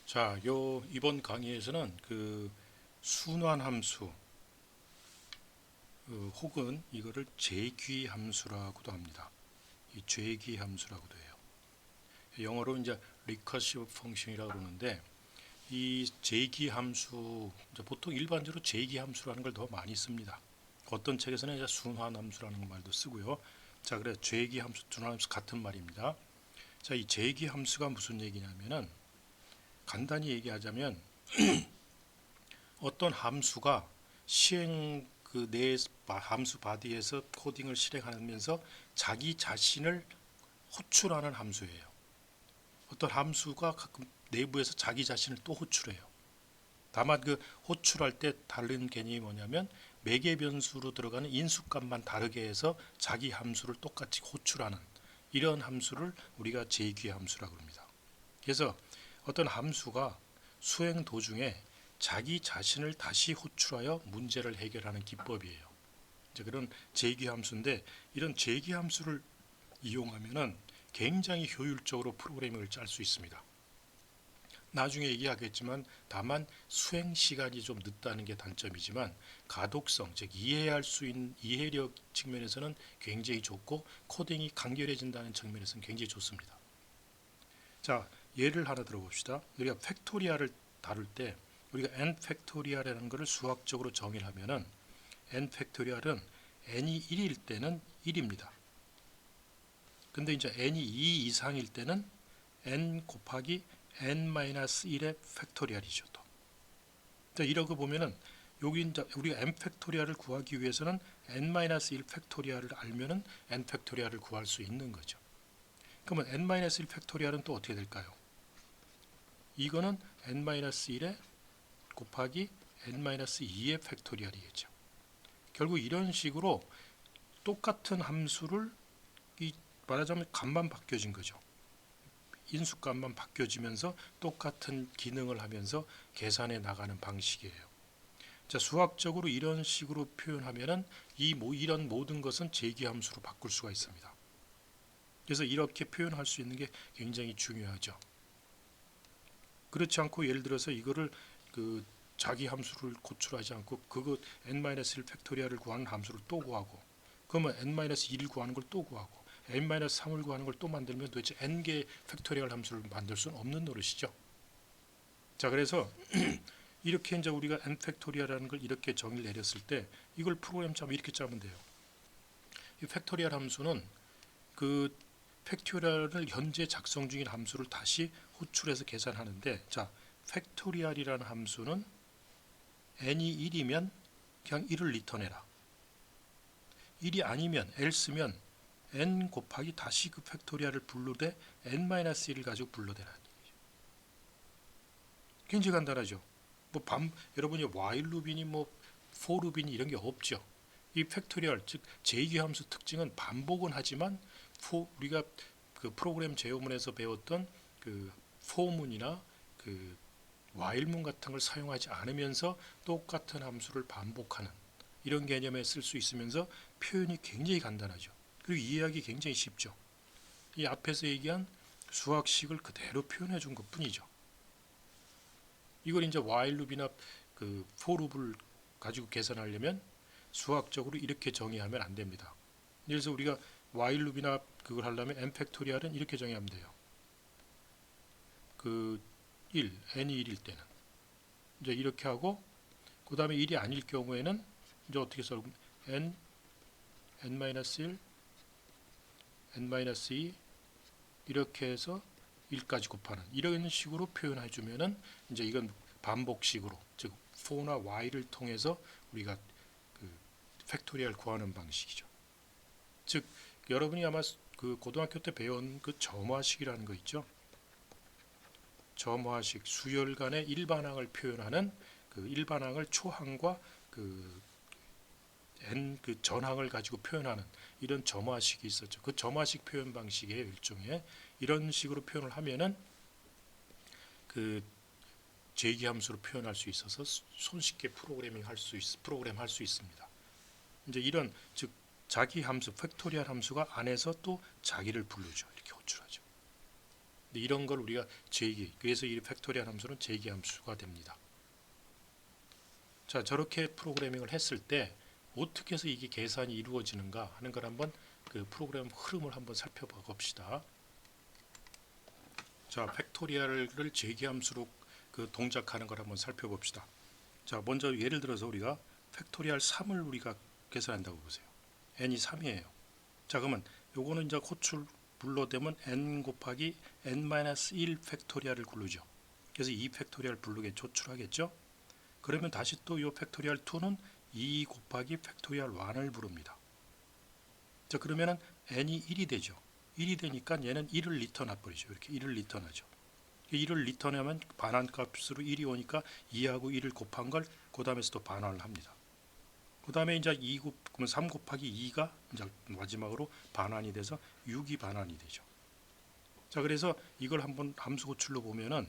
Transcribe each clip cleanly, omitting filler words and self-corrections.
자, 이번 강의에서는 그 순환 함수 혹은 이거를 재귀 함수라고도 합니다. 이 재귀 함수라고도 해요. 영어로 이제 recursive function이라고 그러는데 이 재귀 함수 이제 보통 일반적으로 재귀 함수라는 걸 더 많이 씁니다. 어떤 책에서는 이제 순환 함수라는 말도 쓰고요. 자, 그래 재귀 함수, 순환 함수 같은 말입니다. 자, 이 재귀 함수가 무슨 얘기냐면은 간단히 얘기하자면 어떤 함수가 시행 그 내 함수 바디에서 코딩을 실행하면서 자기 자신을 호출하는 함수예요. 어떤 함수가 가끔 내부에서 자기 자신을 또 호출해요. 다만 그 호출할 때 다른 개념이 뭐냐면 매개 변수로 들어가는 인수값만 다르게 해서 자기 함수를 똑같이 호출하는 이런 함수를 우리가 재귀 함수라고 합니다. 그래서 어떤 함수가 수행 도중에 자기 자신을 다시 호출하여 문제를 해결하는 기법이에요. 이제 그런 재귀 함수인데 이런 재귀 함수를 이용하면은 굉장히 효율적으로 프로그래밍을 짤 수 있습니다. 나중에 얘기하겠지만 다만 수행 시간이 좀 늦다는 게 단점이지만 가독성, 즉 이해할 수 있는 이해력 측면에서는 굉장히 좋고 코딩이 간결해진다는 측면에서는 굉장히 좋습니다. 자, 예를 하나 들어봅시다. 우리가 팩토리얼을 다룰 때 우리가 n 팩토리얼이라는 것을 수학적으로 정의를 하면은 n 팩토리얼은 n이 1일 때는 1입니다. 근데 이제 n이 2 이상일 때는 n 곱하기 n-1의 팩토리얼이죠. 또. 자, 이러고 보면은 여기 이제 우리가 n 팩토리얼을 구하기 위해서는 n-1 팩토리얼을 알면은 n 팩토리얼을 구할 수 있는 거죠. 그러면 n-1 팩토리얼은 또 어떻게 될까요? 이거는 n-1의 곱하기 n-2의 팩토리얼이겠죠. 결국 이런 식으로 똑같은 함수를 말하자면 값만 바뀌어진 거죠. 인수값만 바뀌어지면서 똑같은 기능을 하면서 계산해 나가는 방식이에요. 자, 수학적으로 이런 식으로 표현하면은 이런 모든 것은 재귀함수로 바꿀 수가 있습니다. 그래서 이렇게 표현할 수 있는 게 굉장히 중요하죠. 그렇지 않고 예를 들어서 이거를 그 자기 함수를 고출하지 않고 그거 n-1 팩토리얼을 구하는 함수를 또 구하고 그러면 n-1을 구하는 걸 또 구하고 n-3을 구하는 걸 또 만들면 도대체 n개 팩토리얼 함수를 만들 수는 없는 노릇이죠. 자, 그래서 이렇게 이제 우리가 n 팩토리얼이라는 걸 이렇게 정의를 내렸을 때 이걸 프로그램 짜면 이렇게 짜면 돼요. 이 팩토리얼 함수는 그 팩토리얼을 현재 작성 중인 함수를 다시 호출해서 계산하는데 자, 팩토리얼이라는 함수는 n이 1이면 그냥 1을 리턴해라. 1이 아니면 else면 n 곱하기 다시 그 팩토리얼을 불러대 n-1을 가지고 불러대라. 굉장히 간단하죠. 여러분이 while 룹이니 for 룹이니 이런 게 없죠. 이 팩토리얼 즉 재기함수 특징은 반복은 하지만 우리가 그 프로그램 제어문에서 배웠던 그 for문이나 그 while문 같은 걸 사용하지 않으면서 똑같은 함수를 반복하는 이런 개념에 쓸 수 있으면서 표현이 굉장히 간단하죠. 그리고 이해하기 굉장히 쉽죠. 이 앞에서 얘기한 수학식을 그대로 표현해 준 것뿐이죠. 이걸 이제 while 룹이나 그 for 룹을 가지고 계산하려면 수학적으로 이렇게 정의하면 안 됩니다. 예를 들어서 우리가 while 룹이나 그걸 하려면 n 팩토리얼은 이렇게 정의하면 돼요. 그 1, n이 1일 때는 이제 이렇게 하고 그 다음에 1이 아닐 경우에는 이제 어떻게 써? n-1, n-2 이렇게 해서 1까지 곱하는 이런 식으로 표현해 주면은 이제 이건 반복식으로 즉 for나 while을 통해서 우리가 그 팩토리얼 구하는 방식이죠. 즉 여러분이 아마 그 고등학교 때 배운 그 점화식이라는 거 있죠. 점화식 수열간의 일반항을 표현하는 그 일반항을 초항과 그 n 그 전항을 가지고 표현하는 이런 점화식이 있었죠. 그 점화식 표현 방식의 일종의 이런 식으로 표현을 하면은 그 재기함수로 표현할 수 있어서 손쉽게 프로그램 할 수 있습니다. 이제 이런 즉 자기 함수 팩토리얼 함수가 안에서 또 자기를 부르죠. 이렇게 호출하죠. 이런 걸 우리가 제기, 그래서 이 팩토리얼 함수는 제기 함수가 됩니다. 자, 저렇게 프로그래밍을 했을 때 어떻게 해서 이게 계산이 이루어지는가 하는 걸 한번 그 프로그램 흐름을 한번 살펴봅시다. 자, 팩토리얼을 제기함수로 그 동작하는 걸 한번 살펴봅시다. 자, 먼저 예를 들어서 우리가 팩토리얼 3을 우리가 계산한다고 보세요. n이 3이에요. 자, 그러면 요거는 이제 호출 불러대면 n 곱하기 n-1 팩토리얼을 부르죠. 그래서 2 팩토리얼 부르게 호출하겠죠. 그러면 다시 또 요 팩토리얼 2는 2 곱하기 팩토리얼 1을 부릅니다. 자, 그러면은 n이 1이 되죠. 1이 되니까 얘는 1을 리턴해 버리죠. 이렇게 1을 리턴하죠. 1을 리턴하면 반환값으로 1이 오니까 2하고 1을 곱한 걸 그 다음에서 또 반환을 합니다. 그 다음에 이제 그러면 3 곱하기 2가 이제 마지막으로 반환이 돼서 6이 반환이 되죠. 자, 그래서 이걸 한번 함수 호출로 보면은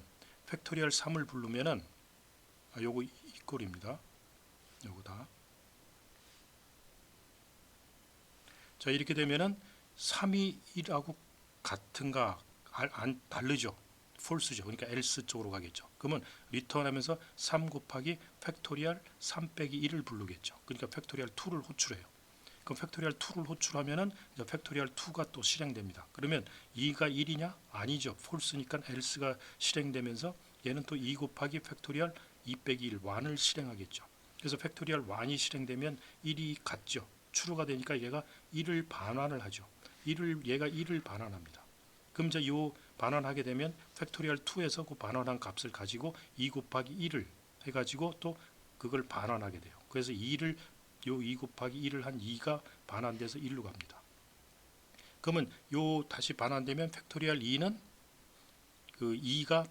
팩토리얼 3을 부르면은 요거 이 꼴입니다. 요거다. 자, 이렇게 되면은 3이 1하고 같은가 안 다르죠. false죠. 그러니까 else 쪽으로 가겠죠. 그러면 리턴하면서 3 곱하기 팩토리얼 3 빼기 1을 부르겠죠. 그러니까 팩토리얼 2를 호출해요. 그럼 팩토리얼 2를 호출하면은 이제 팩토리얼 2가 또 실행됩니다. 그러면 2가 1이냐? 아니죠. false니까 else가 실행되면서 얘는 또 2 곱하기 팩토리얼 2 빼기 1 1을 실행하겠죠. 그래서 팩토리얼 1이 실행되면 1이 같죠. 추루가 되니까 얘가 1을 반환을 하죠. 얘가 1을 반환합니다. 그럼 이제 요 반환하게 되면 팩토리얼 2에서 그 반환한 값을 가지고 2 곱하기 1을 해가지고 또 그걸 반환하게 돼요. 그래서 2를 요 2 곱하기 1을 한 2가 반환돼서 1로 갑니다. 그러면 요 다시 반환되면 팩토리얼 2는 그 2가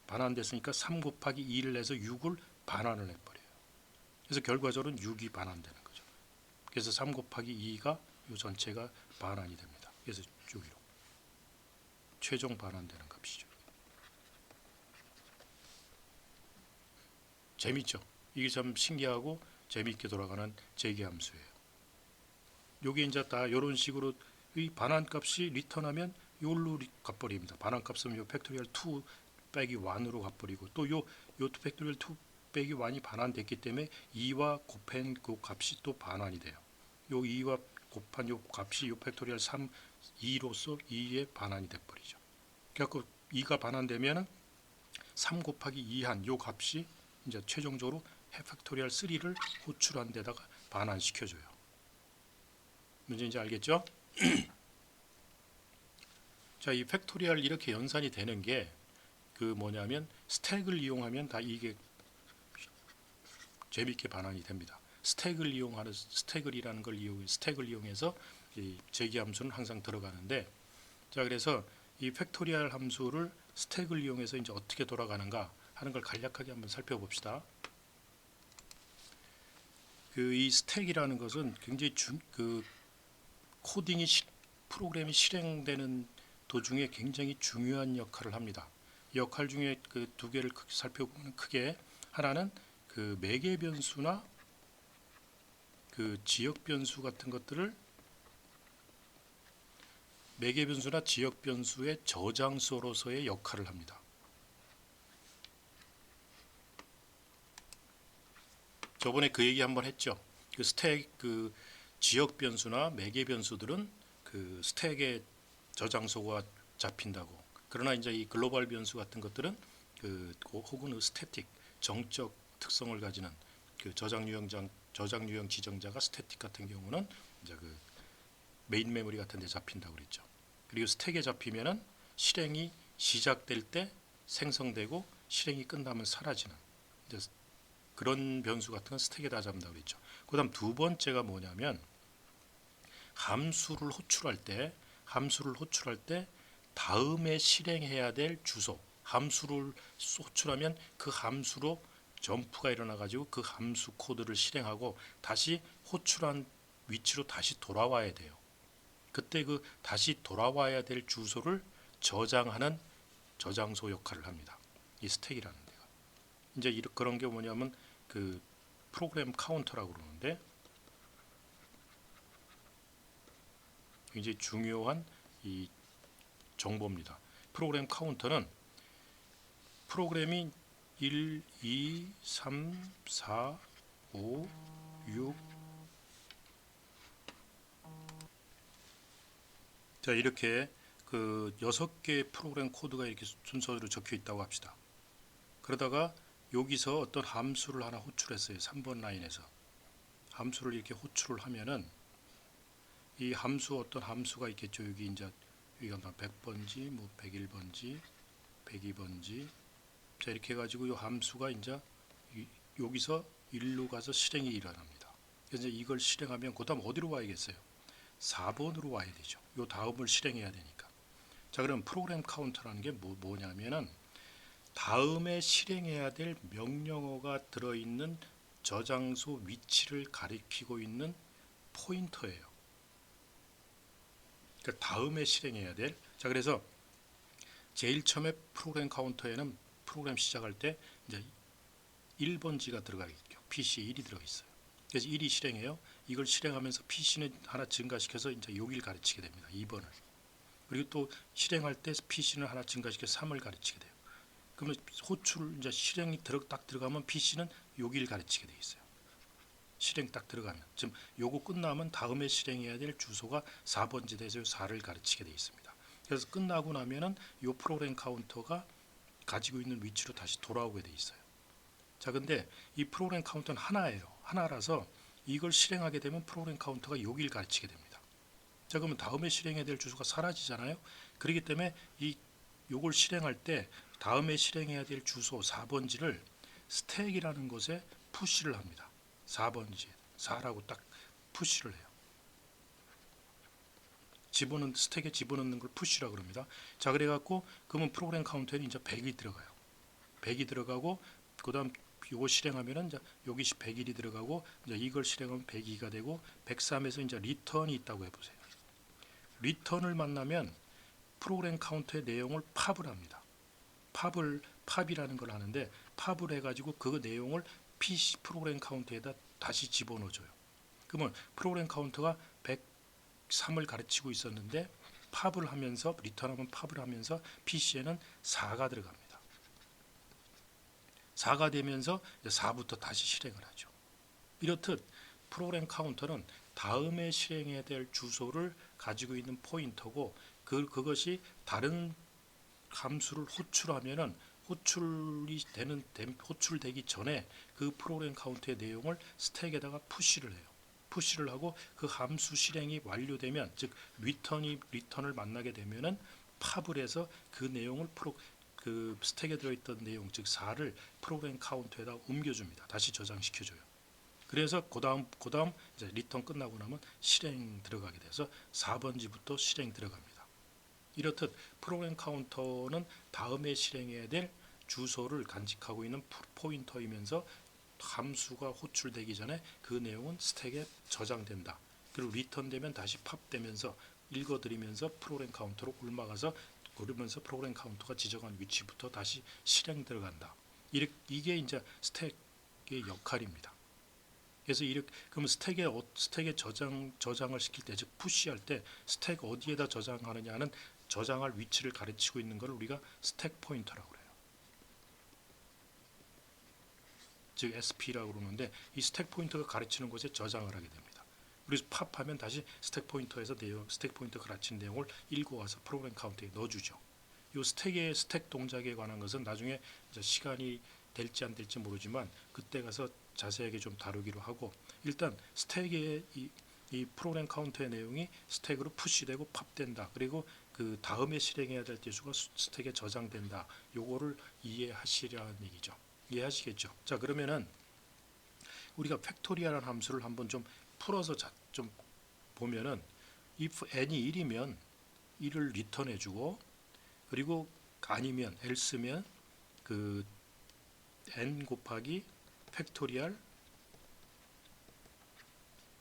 반환됐으니까 3 곱하기 2를 해서 6을 반환을 해버려요. 그래서 결과적으로는 6이 반환되는 거죠. 그래서 3 곱하기 2가 요 전체가 반환이 됩니다. 그래서 여기로 최종 반환되는 값이죠. 재밌죠? 이게 참 신기하고 재미있게 돌아가는 제기함수예요. 요게 이제 다 이런 식으로 이 반환값이 리턴하면 요로 가버립니다. 반환값은 요 팩토리얼 2 빼기 1으로 가버리고 또 요 팩토리얼 2 빼기 1이 반환됐기 때문에 2와 곱한 그 값이 또 반환이 돼요. 요 2와 곱한 요 값이 요 팩토리얼 3 2로서 2에 반환이 돼버리죠. 그래서 2가 반환되면은 3 곱하기 2한 요 값이 이제 최종적으로 팩토리얼 3를 호출한 데다가 반환시켜줘요. 문제인지 알겠죠? 자, 이 팩토리얼 이렇게 연산이 되는 게 그 뭐냐면 스택을 이용하면 다 이게 재밌게 반환이 됩니다. 스택을이라는 걸 스택을 이용해서 이 제기함수는 항상 들어가는데, 자, 그래서 이 팩토리얼 함수를 스택을 이용해서 이제 어떻게 돌아가는가 하는 걸 간략하게 한번 살펴봅시다. 그 이 스택이라는 것은 굉장히 그 코딩이 프로그램이 실행되는 도중에 굉장히 중요한 역할을 합니다. 역할 중에 그 두 개를 살펴보면 크게 하나는 그 매개 변수나 그 지역 변수 같은 것들을 매개 변수나 지역 변수의 저장소로서의 역할을 합니다. 저번에 그 얘기 한번 했죠. 그 스택 그 지역 변수나 매개 변수들은 그 스택의 저장소가 잡힌다고. 그러나 이제 이 글로벌 변수 같은 것들은 그 혹은 스태틱 정적 특성을 가지는 그 저장 유형 지정자가 스태틱 같은 경우는 이제 그 메인 메모리 같은 데 잡힌다고 그랬죠. 그리고 스택에 잡히면은 실행이 시작될 때 생성되고 실행이 끝나면 사라지는 이제 그런 변수 같은 건 스택에다 잡는다고 그랬죠. 그다음 두 번째가 뭐냐면 함수를 호출할 때 다음에 실행해야 될 주소, 함수를 호출하면 그 함수로 점프가 일어나 가지고 그 함수 코드를 실행하고 다시 호출한 위치로 다시 돌아와야 돼요. 그때 그 다시 돌아와야 될 주소를 저장하는 저장소 역할을 합니다. 이 스택이라는 데가. 이제 그런 게 뭐냐면 그 프로그램 카운터라고 그러는데 굉장히 중요한 이 정보입니다. 프로그램 카운터는 프로그램이 1, 2, 3, 4, 5, 6 자, 이렇게 그 6개의 프로그램 코드가 이렇게 순서로 적혀 있다고 합시다. 그러다가 여기서 어떤 함수를 하나 호출했어요. 3번 라인에서 함수를 이렇게 호출을 하면은 이 함수 어떤 함수가 있겠죠. 여기 이제 여기가 100번지 뭐 101번지 102번지 자, 이렇게 해가지고 이 함수가 이제 여기서 일로 가서 실행이 일어납니다. 그래서 이걸 실행하면 그 다음 어디로 와야겠어요? 4번으로 와야 되죠. 요 다음을 실행해야 되니까. 자, 그럼 프로그램 카운터라는 게 뭐냐면은 다음에 실행해야 될 명령어가 들어있는 저장소 위치를 가리키고 있는 포인터예요. 그러니까 다음에 실행해야 될. 자, 그래서 제일 처음에 프로그램 카운터에는 프로그램 시작할 때 이제 1번지가 들어가 있죠. PC에 1이 들어 있어요. 그래서 1이 실행해요. 이걸 실행하면서 PC는 하나 증가시켜서 이제 여기를 가르치게 됩니다. 2번을. 그리고 또 실행할 때 PC는 하나 증가시켜서 3을 가르치게 돼요. 그러면 호출 이제 실행이 딱 들어가면 PC는 여기를 가르치게 돼 있어요. 실행 딱 들어가면 지금 요거 끝나면 다음에 실행해야 될 주소가 4번지 돼서 4를 가르치게 돼 있습니다. 그래서 끝나고 나면은 요 프로그램 카운터가 가지고 있는 위치로 다시 돌아오게 돼 있어요. 자, 근데 이 프로그램 카운터는 하나예요. 하나라서 이걸 실행하게 되면 프로그램 카운터가 여기를 가르치게 됩니다. 자, 그러면 다음에 실행해야 될 주소가 사라지잖아요. 그렇기 때문에 요걸 실행할 때 다음에 실행해야 될 주소 4번지를 스택이라는 곳에 푸시를 합니다. 4번지 4라고 딱 푸시를 해요. 스택에 집어넣는 걸 푸시라고 그럽니다. 자, 그래갖고 그러면 프로그램 카운터에는 이제 100이 들어가요. 100이 들어가고 그다음 요거 실행하면은 이제 여기 101이 들어가고 이제 이걸 실행하면 102가 되고 103에서 이제 리턴이 있다고 해보세요. 리턴을 만나면 프로그램 카운터의 내용을 팝을 합니다. 팝이라는 걸 하는데 팝을 해가지고 그 내용을 PC 프로그램 카운터에다 다시 집어넣어줘요. 그러면 프로그램 카운터가 103을 가르치고 있었는데 팝을 하면서 리턴하면 팝을 하면서 PC에는 4가 들어갑니다. 4가 되면서 4부터 다시 실행을 하죠. 이렇듯 프로그램 카운터는 다음에 실행해야 될 주소를 가지고 있는 포인터고 그것이 다른 함수를 호출하면은 호출되기 전에 그 프로그램 카운트의 내용을 스택에다가 푸시를 해요. 푸시를 하고 그 함수 실행이 완료되면 즉 리턴을 만나게 되면은 팝을 해서 그 내용을 그 스택에 들어있던 내용 즉 4를 프로그램 카운트에다 옮겨줍니다. 다시 저장시켜줘요. 그래서 그다음 이제 리턴 끝나고 나면 실행 들어가게 돼서 4번지부터 실행 들어갑니다. 이렇듯 프로그램 카운터는 다음에 실행해야 될 주소를 간직하고 있는 포인터이면서 함수가 호출되기 전에 그 내용은 스택에 저장된다. 그리고 리턴되면 다시 팝되면서 읽어드리면서 프로그램 카운터로 옮아가서 그러면서 프로그램 카운터가 지정한 위치부터 다시 실행 들어간다. 이게 이제 스택의 역할입니다. 그래서 그러면 스택에 저장을 시킬 때, 즉 푸시할 때 스택 어디에다 저장하느냐는 저장할 위치를 가르치고 있는 걸 우리가 스택 포인터라고 그래요. 즉 SP라고 그러는데 이 스택 포인터가 가르치는 곳에 저장을 하게 됩니다. 그래서 팝하면 다시 스택 포인터에서 스택 포인터 가르치는 내용을 읽어와서 프로그램 카운트에 넣어주죠. 이 스택 동작에 관한 것은 나중에 이제 시간이 될지 안 될지 모르지만 그때 가서 자세하게 좀 다루기로 하고 일단 스택의 이 프로그램 카운터의 내용이 스택으로 푸시되고 팝된다. 그리고 그 다음에 실행해야 될 대수가 스택에 저장된다. 요거를 이해하시라는 얘기죠. 이해하시겠죠? 자, 그러면은 우리가 팩토리얼한 함수를 한번 좀 풀어서 좀 보면은 if n이 1이면 1을 리턴해 주고 그리고 아니면 else면 그 n 곱하기 팩토리얼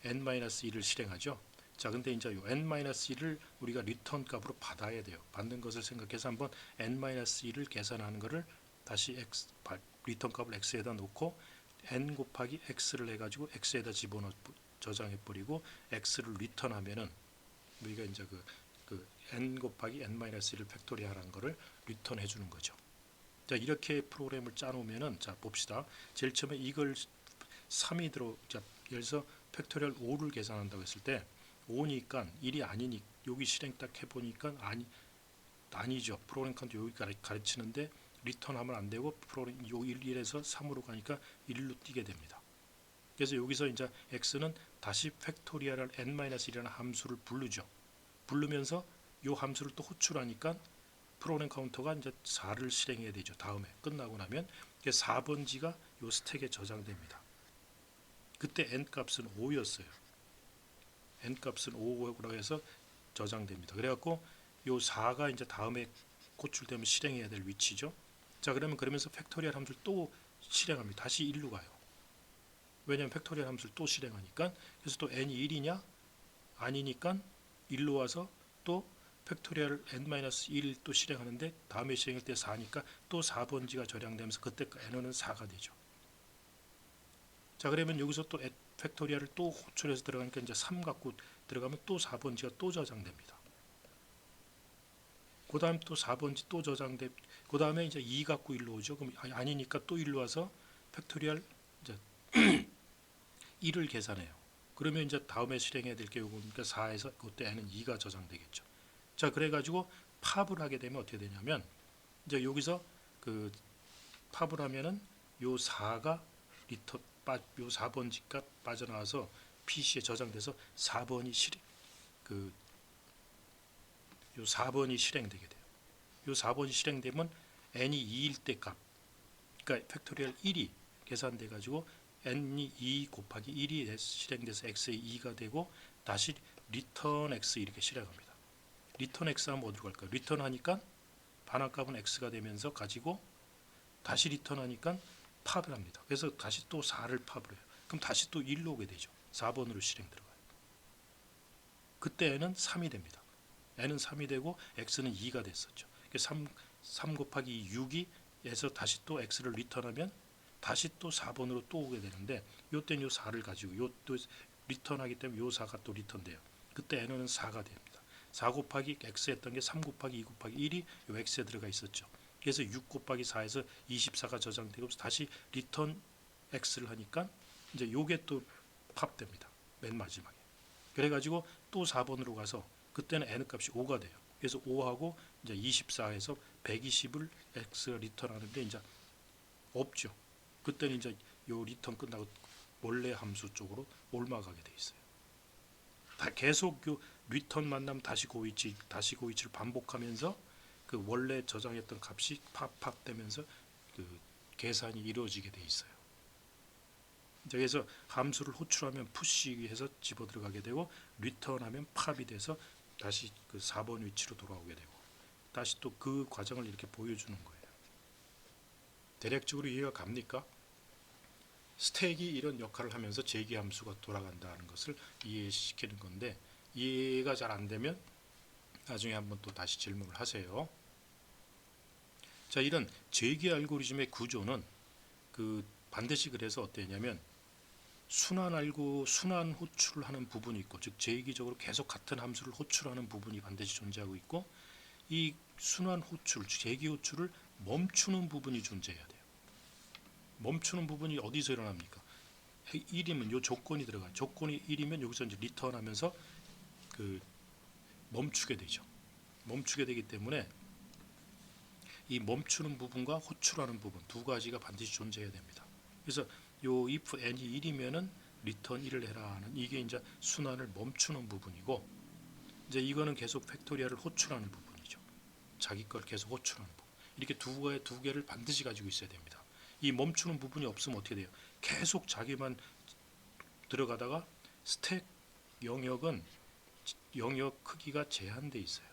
n-1을 실행하죠. 자, 근데 이제 요 n-1을 우리가 리턴 값으로 받아야 돼요. 받는 것을 생각해서 한번 n-1을 계산하는 것을 다시 리턴 값을 x에다 놓고 n 곱하기 x를 해가지고 x에다 집어넣어 저장해 버리고 x를 리턴하면은 우리가 이제 그 그 n 곱하기 n-1을 팩토리얼한 거를 리턴해 주는 거죠. 자, 이렇게 프로그램을 짜놓으면은, 자 봅시다. 제일 처음에 이걸 3이 자, 예를 들어서 팩토리얼 5를 계산한다고 했을 때 5니까 1이 아니니 여기 실행 딱 해보니까 아니죠. 프로그램 카운트 여기 가르치는데 리턴하면 안 되고 프로그램 요 1에서 3으로 가니까 1로 뛰게 됩니다. 그래서 여기서 이제 x는 다시 팩토리얼 n-1이라는 함수를 부르죠. 부르면서 요 함수를 또 호출하니까 프로그램 카운터가 이제 4를 실행해야 되죠. 다음에 끝나고 나면 4번지가 요 스택에 저장됩니다. 그때 n 값은 5였어요. n 값은 5라고 해서 저장됩니다. 그래갖고 요 4가 이제 다음에 호출되면 실행해야 될 위치죠. 자, 그러면서 팩토리얼 함수를 또 실행합니다. 다시 1로 가요. 왜냐하면 팩토리얼 함수를 또 실행하니까. 그래서 또 n이 1이냐? 아니니까 1로 와서 또 팩토리얼 n-1 또 실행하는데 다음에 실행할 때 4니까 또 4번지가 저장되면서 그때 n은 4가 되죠. 자, 그러면 여기서 또 팩토리얼을 또 호출해서 들어가니까 이제 3 갖고 들어가면 또 4번지가 또 저장됩니다. 그 다음 또 4번지 또 저장돼. 그 다음에 이제 2 갖고 1로 오죠. 그럼 아니니까 또 1로 와서 팩토리얼 이제 1을 계산해요. 그러면 이제 다음에 실행해야 될 게 요거니까 4에서 그때 n은 2가 저장되겠죠. 자, 그래가지고 팝을 하게 되면 어떻게 되냐면 이제 여기서 그 팝을 하면은 요 4가 리턴 요 4번지가 빠져나와서 PC에 저장돼서 4번이 요 4번이 실행되게 돼요. 요 4번이 실행되면 n이 2일 때 값, 그러니까 팩토리얼 1이 계산돼 가지고 n이 2 곱하기 1이 실행돼서 x의 2가 되고 다시 리턴 x 이렇게 실행합니다. 리턴 x 하면 어디로 갈까요? 리턴 하니까 반환값은 x가 되면서 가지고 다시 리턴 하니까 팝을 합니다. 그래서 다시 또 4를 팝을 해요. 그럼 다시 또 1로 오게 되죠. 4번으로 실행 들어가요. 그때 n은 3이 됩니다. n은 3이 되고 x는 2가 됐었죠. 3 곱하기 6이 에서 다시 또 x를 리턴하면 다시 또 4번으로 또 오게 되는데 요때는 요 4를 가지고 요 또 리턴하기 때문에 요 4가 또 리턴돼요. 그때 n은 4가 됩니다. 4 곱하기 x 했던 게 3 곱하기 2 곱하기 1이 요 x에 들어가 있었죠. 그래서 6 곱하기 4에서 24가 저장되고 다시 리턴 x를 하니까 이제 요게 또 팝됩니다. 맨 마지막에. 그래가지고 또 4번으로 가서 그때는 n 값이 5가 돼요. 그래서 5하고 이제 24에서 120을 x가 리턴하는데 이제 없죠. 그때는 이제 요 리턴 끝나고 원래 함수 쪽으로 올라가게 돼 있어요. 다 계속 요 리턴 만나면 다시 그 위치를 반복하면서 그 원래 저장했던 값이 팝 되면서 그 계산이 이루어지게 돼 있어요. 그래서 함수를 호출하면 푸시해서 집어 들어가게 되고 리턴하면 팝이 돼서 다시 그 4번 위치로 돌아오게 되고 다시 또 그 과정을 이렇게 보여주는 거예요. 대략적으로 이해가 갑니까? 스택이 이런 역할을 하면서 재기 함수가 돌아간다는 것을 이해시키는 건데 이해가 잘 안 되면 나중에 한번 또 다시 질문을 하세요. 자, 이런 재기 알고리즘의 구조는 그 반드시 그래서 어땠냐면 순환 호출을 하는 부분이 있고, 즉 재기적으로 계속 같은 함수를 호출하는 부분이 반드시 존재하고 있고, 이 순환 호출, 재기 호출을 멈추는 부분이 존재해야 돼요. 멈추는 부분이 어디서 일어납니까? 1이면 요 조건이 들어가요. 조건이 1이면 여기서 이제 리턴하면서 그 멈추게 되죠. 멈추게 되기 때문에 이 멈추는 부분과 호출하는 부분 두 가지가 반드시 존재해야 됩니다. 그래서 요 if n이 1이면은 리턴 1을 해라 하는 이게 이제 순환을 멈추는 부분이고, 이제 이거는 계속 팩토리얼을 호출하는 부분이죠. 자기 걸 계속 호출하는 부분. 이렇게 두 개를 반드시 가지고 있어야 됩니다. 이 멈추는 부분이 없으면 어떻게 돼요? 계속 자기만 들어가다가 스택 영역 크기가 제한돼 있어요.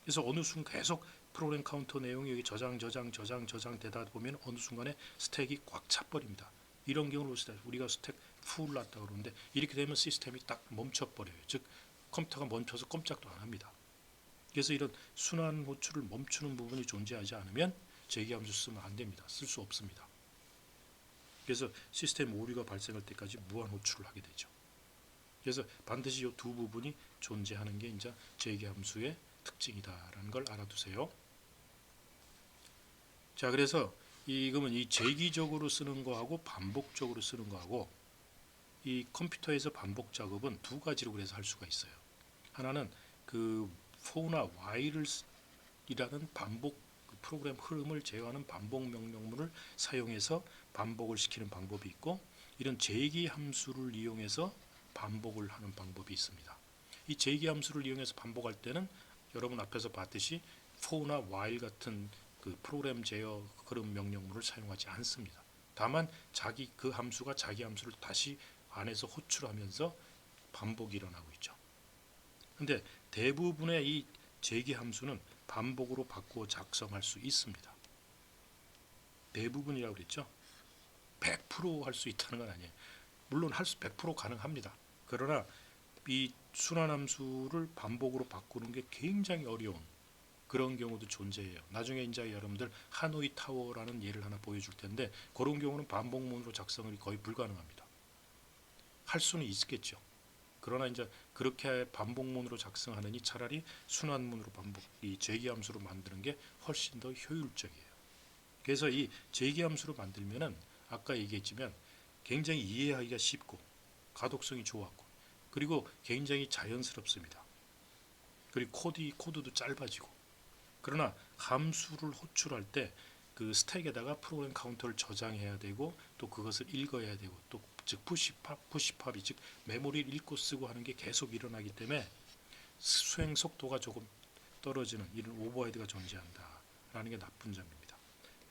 그래서 어느 순간 계속 프로그램 카운터 내용이 여기 저장 되다 보면 어느 순간에 스택이 꽉 차버립니다. 이런 경우로 우리가 스택 풀 났다 그러는데 이렇게 되면 시스템이 딱 멈춰버려요. 즉 컴퓨터가 멈춰서 꼼짝도 안 합니다. 그래서 이런 순환 호출을 멈추는 부분이 존재하지 않으면 재기함수 쓰면 안 됩니다. 쓸 수 없습니다. 그래서 시스템 오류가 발생할 때까지 무한 호출을 하게 되죠. 그래서 반드시 이 두 부분이 존재하는 게 이제 재기함수의 특징이다라는 걸 알아두세요. 자, 그래서 이거는 이 재기적으로 쓰는 거하고 반복적으로 쓰는 거하고 이 컴퓨터에서 반복 작업은 두 가지로 그래서 할 수가 있어요. 하나는 그 for나 while을 이라는 반복 프로그램 흐름을 제어하는 반복 명령문을 사용해서 반복을 시키는 방법이 있고, 이런 재기 함수를 이용해서 반복을 하는 방법이 있습니다. 이 재기 함수를 이용해서 반복할 때는 여러분 앞에서 봤듯이 for나 while 같은 그 프로그램 제어 그런 명령문을 사용하지 않습니다. 다만 그 함수가 자기 함수를 다시 안에서 호출하면서 반복이 일어나고 있죠. 근데 대부분의 이 재기 함수는 반복으로 바꾸어 작성할 수 있습니다. 대부분이라고 그랬죠. 100% 할 수 있다는 건 아니에요. 물론 100% 가능합니다. 그러나 이 순환함수를 반복으로 바꾸는 게 굉장히 어려운 그런 경우도 존재해요. 나중에 이제 여러분들 하노이 타워라는 예를 하나 보여줄 텐데, 그런 경우는 반복문으로 작성이 거의 불가능합니다. 할 수는 있겠죠. 그러나 이제 그렇게 반복문으로 작성하느니 차라리 순환문으로 이 재기함수로 만드는 게 훨씬 더 효율적이에요. 그래서 이 재기함수로 만들면은 아까 얘기했지만 굉장히 이해하기가 쉽고 가독성이 좋았고, 그리고 굉장히 자연스럽습니다. 그리고 코드도 짧아지고. 그러나 함수를 호출할 때 그 스택에다가 프로그램 카운터를 저장해야 되고, 또 그것을 읽어야 되고, 또 즉 푸시팝이 즉 메모리를 읽고 쓰고 하는 게 계속 일어나기 때문에 수행 속도가 조금 떨어지는 이런 오버헤드가 존재한다라는 게 나쁜 점입니다.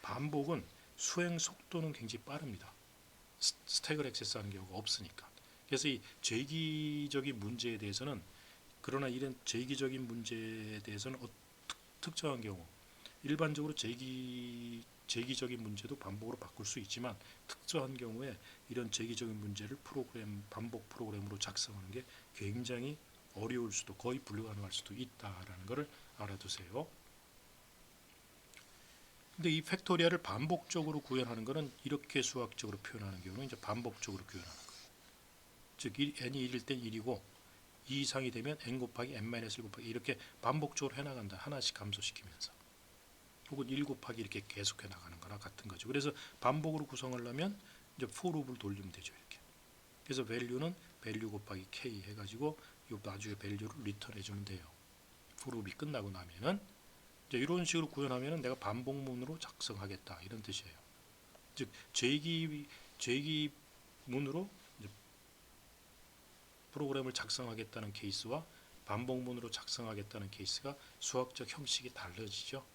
반복은 수행 속도는 굉장히 빠릅니다. 스택을 액세스하는 경우가 없으니까. 그래서 이 재기적인 문제에 대해서는, 그러나 이런 재기적인 문제에 대해서는 특정한 경우, 일반적으로 재기적인 문제도 반복으로 바꿀 수 있지만 특정한 경우에 이런 재기적인 문제를 반복 프로그램으로 작성하는 게 굉장히 어려울 수도, 거의 불가능할 수도 있다라는 것을 알아두세요. 근데 이 팩토리얼을 반복적으로 구현하는 것은 이렇게 수학적으로 표현하는 경우는 이제 반복적으로 구현하는 거예요. 즉 n이 1일 땐 1이고 2 이상이 되면 n 곱하기 n-1 곱하기 이렇게 반복적으로 해나간다. 하나씩 감소시키면서. 혹은 1 곱하기 이렇게 계속해 나가는 거나 같은 거죠. 그래서 반복으로 구성하려면 이제 for loop을 돌리면 되죠. 이렇게. 그래서 value는 value 곱하기 k 해가지고 이 나중에 value를 리턴해 주면 돼요. for loop이 끝나고 나면은 이제 이런 식으로 구현하면은 내가 반복문으로 작성하겠다 이런 뜻이에요. 즉 재기문으로 프로그램을 작성하겠다는 케이스와 반복문으로 작성하겠다는 케이스가 수학적 형식이 달라지죠.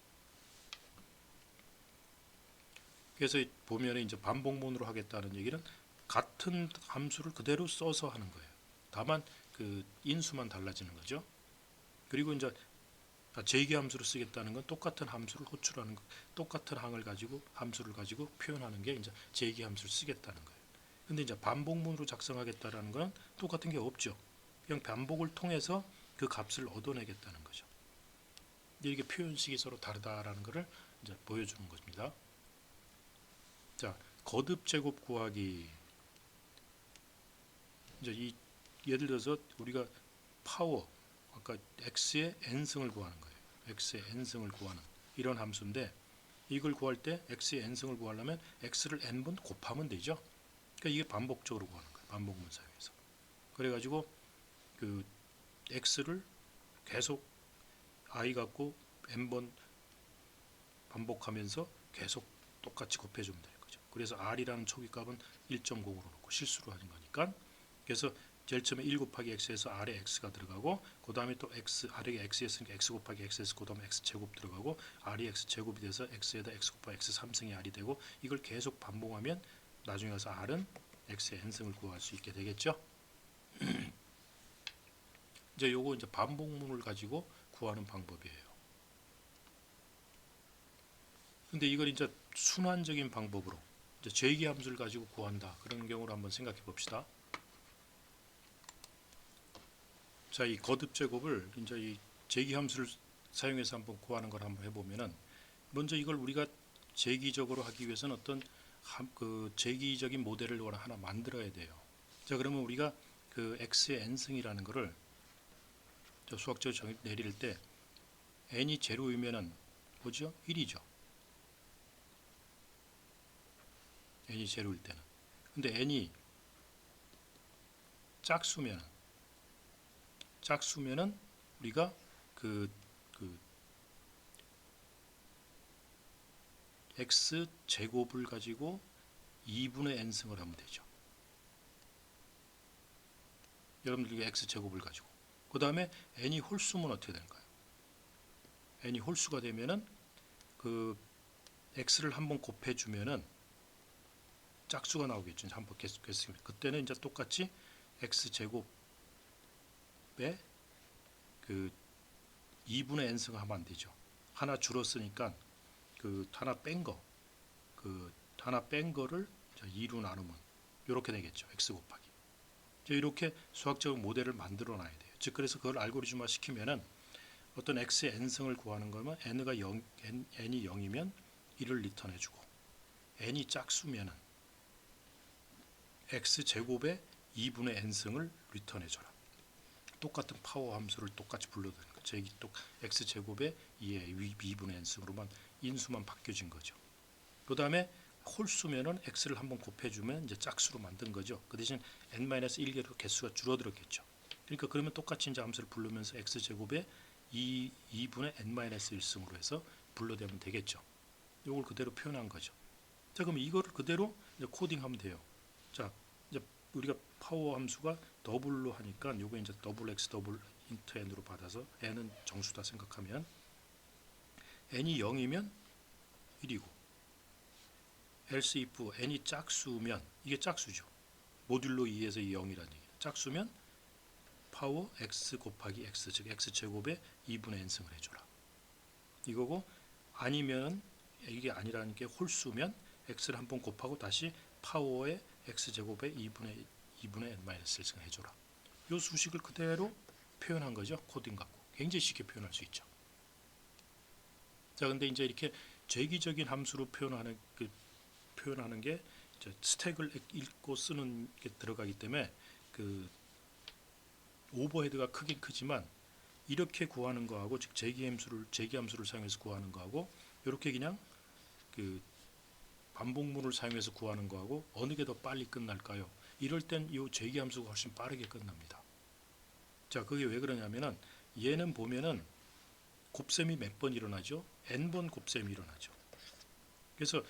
그래서 보면 이제 반복문으로 하겠다는 얘기는 같은 함수를 그대로 써서 하는 거예요. 다만 그 인수만 달라지는 거죠. 그리고 이제 재기 함수를 쓰겠다는 건 똑같은 함수를 호출하는 거, 똑같은 함수를 가지고 표현하는 게 이제 재기 함수를 쓰겠다는 거예요. 근데 이제 반복문으로 작성하겠다라는 건 똑같은 게 없죠. 그냥 반복을 통해서 그 값을 얻어내겠다는 거죠. 이렇게 표현식이 서로 다르다라는 것을 이제 보여주는 겁니다. 자, 거듭 제곱 구하기. 이제 예를 들어서 우리가 파워, 아까 x의 n승을 구하는 거예요. x의 n승을 구하는 이런 함수인데, 이걸 구할 때 x의 n승을 구하려면 x를 n번 곱하면 되죠. 그러니까 이게 반복적으로 구하는 거예요. 반복문 사용해서. 그래가지고 그 x를 계속 i 갖고 n번 반복하면서 계속 똑같이 곱해주면 되는 거죠. 그래서 r이라는 초기값은 1.0으로 놓고 실수로 하는 거니까, 그래서 제일 처음에 1 곱하기 x에서 r에 x가 들어가고, 그 다음에 또 r에 x였으니까 x 곱하기 x에서 그 다음에 x 제곱 들어가고, r이 x 제곱이 돼서 x에다 x 곱하기 x 3승이 r이 되고, 이걸 계속 반복하면 나중에 가서 r은 x의 n승을 구할 수 있게 되겠죠. 이제 요거 이제 반복문을 가지고 구하는 방법이에요. 근데 이걸 이제 순환적인 방법으로 이제 재기 함수를 가지고 구한다. 그런 경우를 한번 생각해 봅시다. 자, 이 거듭 제곱을 이제 이 재기 함수를 사용해서 한번 구하는 걸 한번 해보면은, 먼저 이걸 우리가 재기적으로 하기 위해서는 어떤 그 재기적인 모델을 하나 만들어야 돼요. 자, 그러면 우리가 그 x의 n승이라는 거를 수학적으로 내릴 때 n이 제로이면은 뭐죠? 1이죠. n이 제로일 때는. 근데 n이 짝수면은 우리가 그 x 제곱을 가지고 2분의 n승을 하면 되죠. 여러분들 이게 x 제곱을 가지고 그 다음에 n이 홀수면 어떻게 되는가요? n이 홀수가 되면은 그 x를 한번 곱해주면은 짝수가 나오겠죠. 한번 계속했습니다. 그때는 이제 똑같이 x 제곱에 그 2분의 n승을 하면 안 되죠. 하나 줄었으니까 그 하나 뺀 거를 2로 나누면 이렇게 되겠죠. x 곱하기. 이렇게 수학적 모델을 만들어 놔야 돼요. 즉 그래서 그걸 알고리즘화 시키면은 어떤 x의 n승을 구하는 거면 n이 0이면 1을 리턴해 주고 n이 짝수면은 x 제곱의 2분의 n승을 리턴해 줘라. 똑같은 파워 함수를 똑같이 불러드는 거죠. x 제곱의 2분의 n승으로만 인수만 바뀌어진 거죠. 그 다음에 홀수면은 x를 한번 곱해주면 이제 짝수로 만든 거죠. 그 대신 n-1개로 개수가 줄어들었겠죠. 그러니까 그러면 똑같이 이제 함수를 부르면서 x 제곱의 2분의 n-1승으로 해서 불러대면 되겠죠. 이걸 그대로 표현한 거죠. 자, 그럼 이거를 그대로 이제 코딩하면 돼요. 자, 이제 우리가 파워 함수가 더블로 하니까 요거 이제 더블 x 더블 인트 n으로 받아서 n은 정수다 생각하면 n이 0이면 1이고 else if n이 짝수면 이게 짝수죠. 모듈로 2에서 0이라는 얘기예요. 짝수면 파워 x 곱하기 x 즉 x 제곱에 2분의 n승을 해줘라. 이거고 아니면 이게 아니라는 게 홀수면 x를 한번 곱하고 다시 파워에 x 제곱에 2분의 n-1승을 해줘라. 이 수식을 그대로 표현한 거죠. 코딩 갖고 굉장히 쉽게 표현할 수 있죠. 자, 근데 이제 이렇게 재기적인 함수로 표현하는 게 스택을 읽고 쓰는 게 들어가기 때문에 그 오버헤드가 크긴 크지만 이렇게 구하는 거하고 즉 재기함수를 사용해서 구하는 거하고 이렇게 그냥 그 반복문을 사용해서 구하는 거하고 어느 게 더 빨리 끝날까요? 이럴 땐 이 재기함수가 훨씬 빠르게 끝납니다. 자, 그게 왜 그러냐면은 얘는 보면은 곱셈이 몇 번 일어나죠? n번 곱셈이 일어나죠. 그래서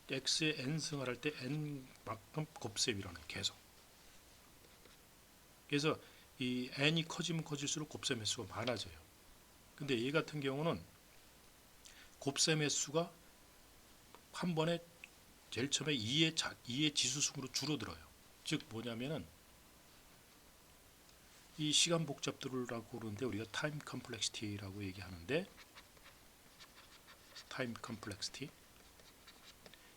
x의 n승을 할 때 n만큼 곱셈이 일어나요. 계속. 그래서 이 n이 커지면 커질수록 곱셈 횟수가 많아져요. 근데 얘 같은 경우는 곱셈 횟수가 한 번에 제일 처음에 2의 지수승으로 줄어들어요. 즉 뭐냐면은 이 시간 복잡도라고 그러는데 우리가 타임 컴플렉시티라고 얘기하는데 타임 컴플렉시티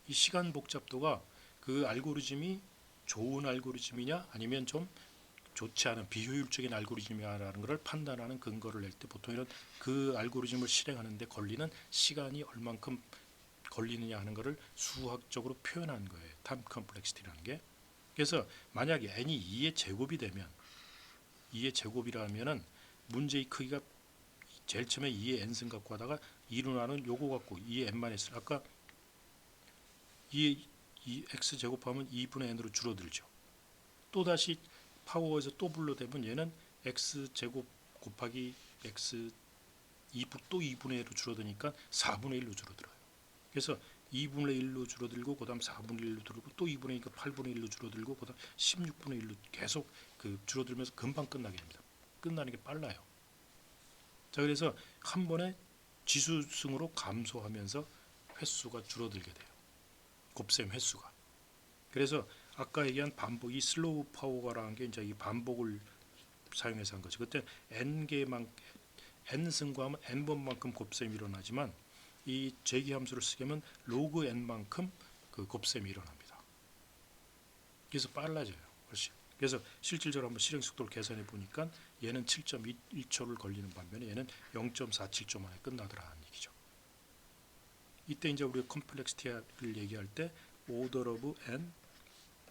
이 시간 복잡도가 그 알고리즘이 좋은 알고리즘이냐 아니면 좀 좋지 않은 비효율적인 알고리즘이라는 것을 판단하는 근거를 낼 때 보통 이런 그 알고리즘을 실행하는 데 걸리는 시간이 얼만큼 걸리느냐 하는 것을 수학적으로 표현한 거예요. 타임 컴플렉시티라는 게. 그래서 만약에 n이 2의 제곱이 되면 2의 제곱이라면은 문제의 크기가 제일 처음에 2의 n승 갖고 하다가 2로 나눈 요거 갖고 2의 n-1 아까 2의 x 제곱하면 2분의 n으로 줄어들죠. 또다시 파워에서 또 불러대면 얘는 x 제곱 곱하기 x 또 2분의 1로 줄어드니까 4분의 1로 줄어들어요. 그래서 2분의 1로 줄어들고 그다음 4분의 1로 줄어들고 또 2분의 1이니까 8분의 1로 줄어들고 그다음 16분의 1로 계속 그 줄어들면서 금방 끝나게 됩니다. 끝나는 게 빨라요. 자, 그래서 한 번에 지수승으로 감소하면서 횟수가 줄어들게 돼요. 곱셈 횟수가. 그래서 아까 얘기한 반복, 이 슬로우 파워가라는 게 이제 이 반복을 사용해서 한 거죠. 그때 n승 구하면 n번만큼 곱셈이 일어나지만 이 재기함수를 쓰게 하면 로그 n만큼 그 곱셈이 일어납니다. 그래서 빨라져요. 훨씬. 그래서 실질적으로 한번 실행 속도를 계산해 보니까 얘는 7.1초를 걸리는 반면에 얘는 0.47초 만에 끝나더라는 얘기죠. 이때 이제 우리가 컴플렉시티를 얘기할 때 order of n,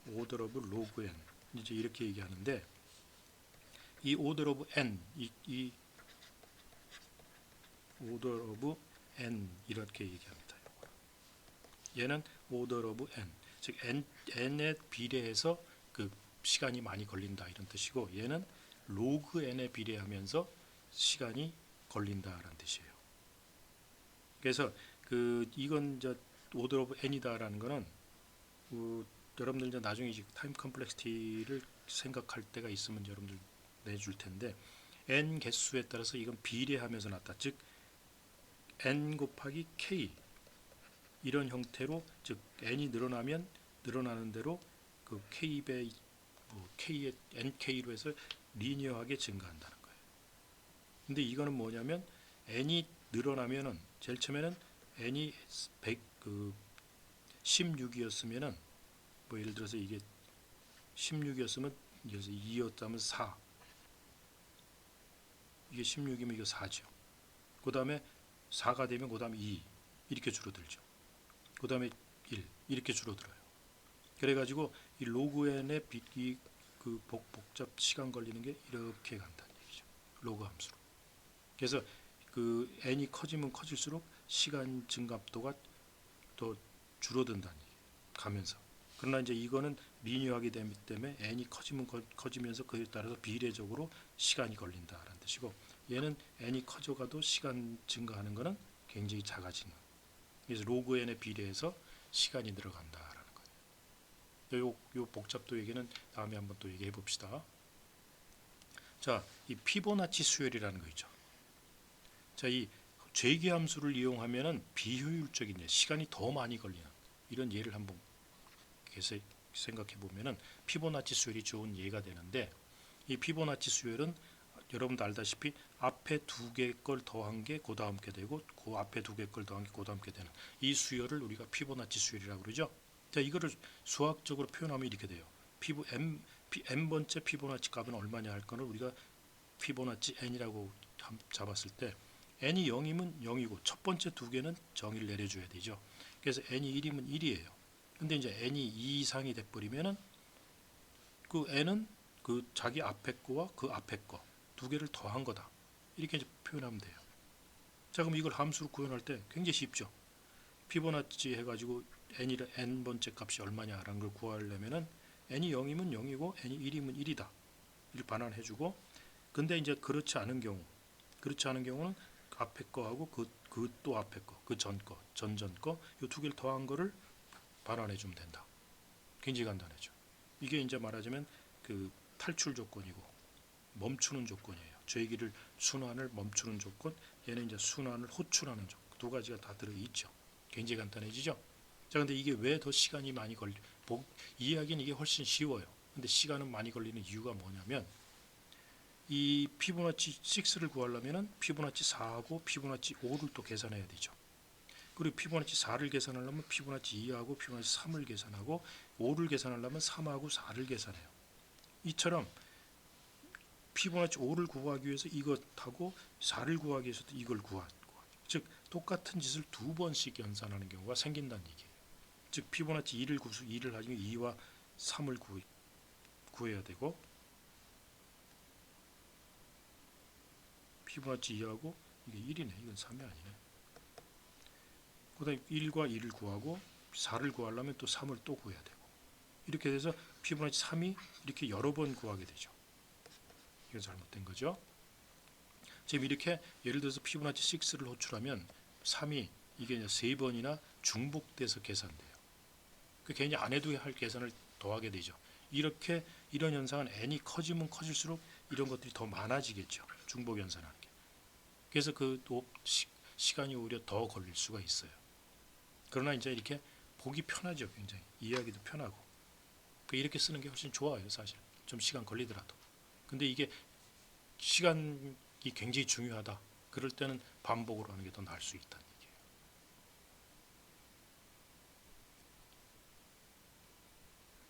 order of log n 이제 이렇게 얘기하는데 이 order of n 이 order of n 이렇게 얘기합니다. 얘는 order of n, 즉 n에 비례해서 그 시간이 많이 걸린다 이런 뜻이고, 얘는 log n에 비례하면서 시간이 걸린다라는 뜻이에요. 그래서 이건 이제 order of n이다라는 거는 여러분들 이제 나중에 이제 타임 컴플렉시티를 생각할 때가 있으면 여러분들 내줄 텐데, n 개수에 따라서 이건 비례하면서 나타, 즉 n 곱하기 k 이런 형태로, 즉 n이 늘어나면 늘어나는 대로 그 k배 k의 nk로 해서 리니어하게 증가한다는 거예요. 근데 이거는 뭐냐면 n이 늘어나면은 제일 처음에는 n이 16이었으면은 뭐 예를 들어서 이게 16이었으면 그래서 2였다면 4, 이게 16이면 이거 4죠. 그 다음에 4가 되면 그 다음에 2 이렇게 줄어들죠. 그 다음에 1 이렇게 줄어들어요. 그래가지고 이 로그 n의 그 복잡 시간 걸리는 게 이렇게 간다는 얘기죠. 로그 함수로. 그래서 그 n이 커지면 커질수록 시간 증가도가 더 줄어든다는 얘기예요. 가면서. 그러나 이제 이거는 리니어하게 되기 때문에 n이 커지면 커지면서 그에 따라서 비례적으로 시간이 걸린다라는 뜻이고, 얘는 n이 커져가도 시간 증가하는 거는 굉장히 작아지는 거예요. 그래서 로그 n에 비례해서 시간이 늘어간다라는 거예요. 요 복잡도 얘기는 다음에 한번 또 얘기해 봅시다. 자, 이 피보나치 수열이라는 거 있죠. 자, 이 재계함수를 이용하면은 비효율적인 시간이 더 많이 걸리는 이런 예를 한번 생각해 보면은 피보나치 수열이 좋은 예가 되는데, 이 피보나치 수열은 여러분도 알다시피 앞에 두 개 걸 더한 게 그 다음 게 되고, 그 앞에 두 개 걸 더한 게 그 다음 게 되는 이 수열을 우리가 피보나치 수열이라고 그러죠. 자, 이거를 수학적으로 표현하면 이렇게 돼요. n번째 피보나치 값은 얼마냐 할 거는 우리가 피보나치 n이라고 잡았을 때, n이 0이면 0이고 첫 번째 두 개는 정의를 내려줘야 되죠. 그래서 n이 1이면 1이에요. 근데 이제 n이 2 이상이 돼버리면은 그 n은 그 자기 앞에 거와 그 앞에 거 두 개를 더한 거다. 이렇게 이제 표현하면 돼요. 자, 그럼 이걸 함수로 구현할 때 굉장히 쉽죠. 피보나치 해가지고 n 번째 값이 얼마냐라는 걸 구하려면은 n이 0이면 0이고 n이 1이면 1이다. 이를 반환해주고, 근데 이제 그렇지 않은 경우는 앞에 거하고 그 또 앞에 거, 그 전 거, 전전 거, 이 두 개를 더한 거를 반환해주면 된다. 굉장히 간단하죠. 이게 이제 말하자면 그 탈출 조건이고 멈추는 조건이에요. 저희기를 순환을 멈추는 조건, 얘는 이제 순환을 호출하는 조건, 두 가지가 다 들어있죠. 굉장히 간단해지죠. 자, 근데 이게 왜 더 시간이 많이 이해하기는 이게 훨씬 쉬워요. 근데 시간은 많이 걸리는 이유가 뭐냐면, 이 피보나치 6를 구하려면은 피보나치 4하고 피보나치 5를 또 계산해야 되죠. 그리고 피보나치 4를 계산하려면 피보나치 2하고 피보나치 3을 계산하고, 5를 계산하려면 3하고 4를 계산해요. 이처럼 피보나치 5를 구하기 위해서 이것하고 4를 구하기 위해서도 이걸 즉 똑같은 짓을 두 번씩 연산하는 경우가 생긴다는 얘기예요. 즉 피보나치 2를 가지고 2와 3을 구해야 되고, 피보나치 2하고 이게 1이네. 이건 3이 아니네. 그 다음에 1과 2를 구하고 4를 구하려면 또 3을 또 구해야 되고, 이렇게 돼서 피보나치 3이 이렇게 여러 번 구하게 되죠. 이건 잘못된 거죠. 지금 이렇게 예를 들어서 피보나치 6를 호출하면 3이 이게 3번이나 중복돼서 계산돼요. 그 괜히 안 해도 할 계산을 더하게 되죠. 이런 현상은 n이 커지면 커질수록 이런 것들이 더 많아지겠죠. 중복 연산하는 게. 그래서 시간이 오히려 더 걸릴 수가 있어요. 그러나 이제 이렇게 보기 편하죠. 굉장히 이해하기도 편하고. 이렇게 쓰는 게 훨씬 좋아요. 사실 좀 시간 걸리더라도. 근데 이게 시간이 굉장히 중요하다. 그럴 때는 반복으로 하는 게 더 나을 수 있다는 얘기예요.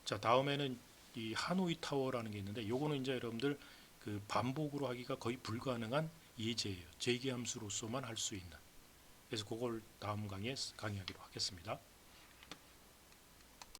자, 다음에는 이 하노이 타워라는 게 있는데, 요거는 이제 여러분들 그 반복으로 하기가 거의 불가능한 예제예요. 재계함수로서만 할 수 있는. 그래서 그걸 다음 강의에 강의하기로 하겠습니다.